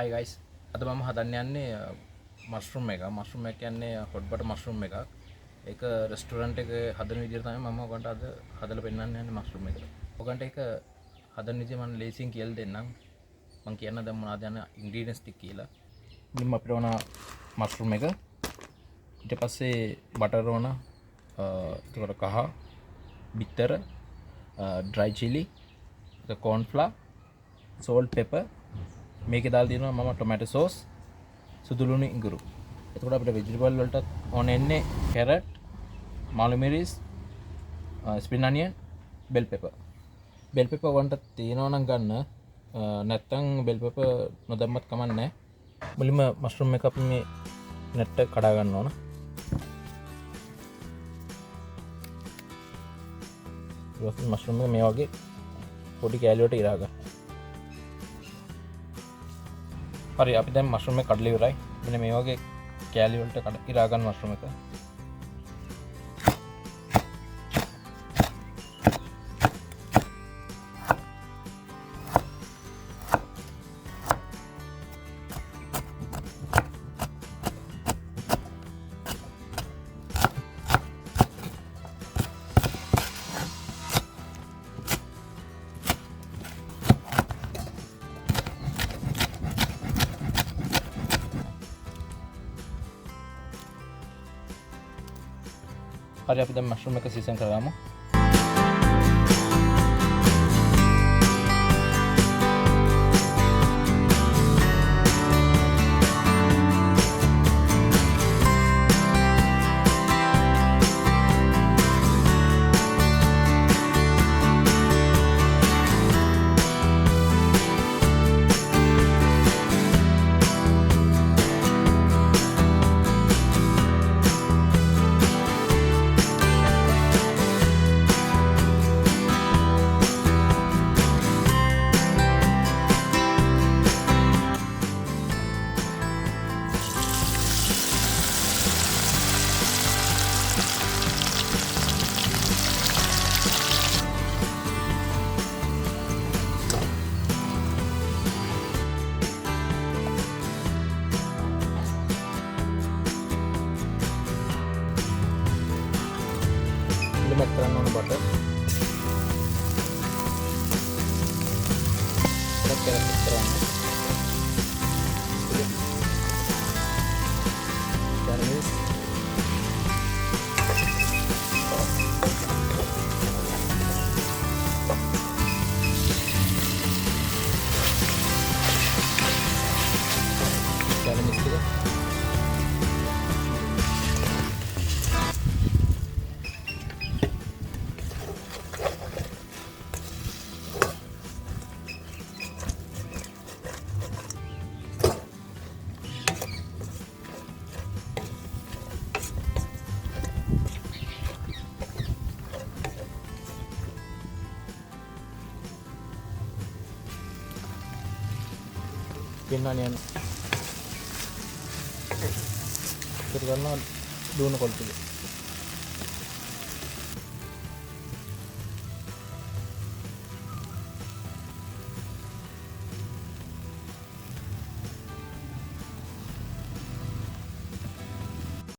Hi guys, අද මම හදන්න යන්නේ මෂ්රූම් එක. මෂ්රූම් එක කියන්නේ hot butter මෂ්රූම් එකක්. ඒක රෙස්ටෝරන්ට් එකේ හදන විදිහට තමයි මම ඔයගන්ට අද හදලා පෙන්නන්න යන්නේ මෂ්රූම් එක. ඔයගන්ට ඒක හදන විදිහ මම ලේසියෙන් කියලා දෙන්නම්. මම කියන්න දැන් මොනවද යන ඉන්ග්‍රීඩියන්ට්ස් ටික කියලා. මුලින්ම අපිට ඕන මෂ්රූම් එක. ඊට පස්සේ බටර් ඕන. ඒකට කහ, බිත්තර, dry chili, corn flour, salt, pepper. මේකේ දාලා තියෙනවා මම ටොමැටෝ සෝස්, සුදුලුණු ඉඟුරු. එතකොට අපිට ভেජිටබල් වලට ඕන එන්නේ කැරට්, මාළු මිරිස්, spring onion, bell pepper. Bell pepper වන්ට තියෙනවා නම් ගන්න. නැත්තම් බෙල් පෙපර් නොදැම්මත් කමක් නැහැ. මුලින්ම මෂ්රූම් එක අපි මේ නැට්ට කඩා ගන්න ඕන. ඊට මෂ්රූම් එක මේ වගේ පොඩි කෑලි වලට ඉරා ගන්න. හරි අපි දැන් මෂ්රූම් එක කඩලා ඉවරයි. මෙන්න මේ වගේ කෑලි වලට ඉරා ගන්න මෂ්රූම් එක. හරි අපි දැන් මෂ්රූම් එක සීසන් කරගමු. Limit කරන්න ඕන බටර්. ඒක කරලා කරන්න. ගාර්නිෂ්. ගාර්නිෂ් ටික. පින්නනියන් ඉතින් ගන්නවා දුවන කොළ ටික.